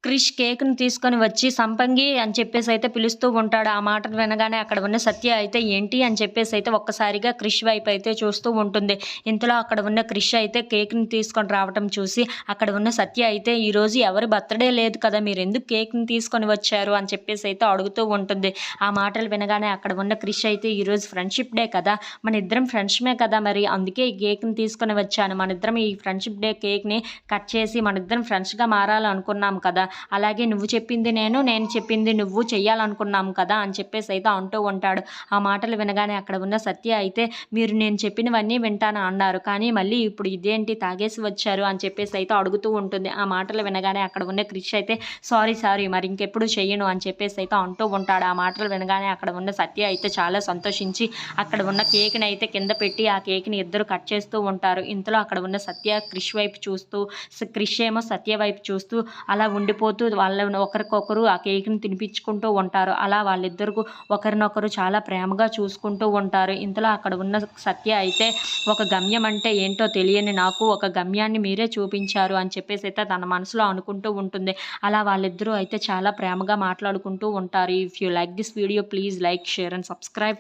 క్రిష్ కేక్‌ని తీసుకొని వచ్చి సంపంగి అని చెప్పేసైతే పిలుస్తూ ఉంటాడు. ఆ మాటలు వినగానే అక్కడ ఉన్న సత్య అయితే ఏంటి అని చెప్పేసైతే ఒక్కసారిగా క్రిష్ వైపయితే చూస్తూ ఉంటుంది. ఇంతలో అక్కడ ఉన్న క్రిష్ అయితే కేక్‌ని తీసుకొని రావటం చూసి అక్కడ ఉన్న సత్య అయితే ఈరోజు ఎవరి బర్త్‌డే లేదు కదా! మీరెందుకు కేక్‌ని తీసుకొని వచ్చారు అని చెప్పేసైతే అడుగుతూ ఉంటుంది. ఆ మాటలు వినగానే అక్కడ ఉన్న క్రిష్ అయితే ఈరోజు ఫ్రెండ్‌షిప్ డే కదా! మనిద్దరం ఫ్రెండ్స్‌మే కదా! మరి అందుకే ఈ కేక్‌ని తీసుకొని వచ్చాను. మనిద్దరం ఈ ఫ్రెండ్‌షిప్ డే కేక్‌ని కట్ చేసి మనిద్దరం ఫ్రెండ్స్‌గా మారాలనుకున్నాం కదా! అలాగే నువ్వు చెప్పింది నేను చెప్పింది నువ్వు చెయ్యాలనుకున్నాం కదా! అని చెప్పేసైతే అంటూ ఉంటాడు. ఆ మాటలు వినగానే అక్కడ ఉన్న సత్య అయితే మీరు నేను చెప్పినవన్నీ వింటాను అన్నారు. కానీ మళ్ళీ ఇప్పుడు ఇదేంటి తాగేసి వచ్చారు అని చెప్పేసైతే అడుగుతూ ఉంటుంది. ఆ మాటలు వినగానే అక్కడ ఉన్న క్రిష్ అయితే సారీ మరి ఇంకెప్పుడు చెయ్యను అని చెప్పేసైతే అంటూ ఉంటాడు. ఆ మాటలు వినగానే అక్కడ ఉన్న సత్య అయితే చాలా సంతోషించి అక్కడ ఉన్న కేక్‌ని అయితే కింద పెట్టి ఆ కేక్‌ని ఇద్దరు కట్ చేస్తూ ఉంటారు. ఇంతలో అక్కడ ఉన్న సత్య క్రిష్ వైపు చూస్తూ క్రిష్ ఏమో సత్య వైపు చూస్తూ అలా ఉండిపోతూ వాళ్ళని ఒకరికొకరు ఆ కేక్‌ని తినిపించుకుంటూ ఉంటారు. అలా వాళ్ళిద్దరు ఒకరినొకరు చాలా ప్రేమగా చూసుకుంటూ ఉంటారు. ఇంతలో అక్కడ ఉన్న సత్య అయితే ఒక గమ్యం అంటే ఏంటో తెలియని నాకు ఒక గమ్యాన్ని మీరే చూపించారు అని చెప్పేసైతే తన మనసులో అనుకుంటూ ఉంటుంది. అలా వాళ్ళిద్దరూ అయితే చాలా ప్రేమగా మాట్లాడుకుంటూ ఉంటారు. If you like this video please like, share and subscribe.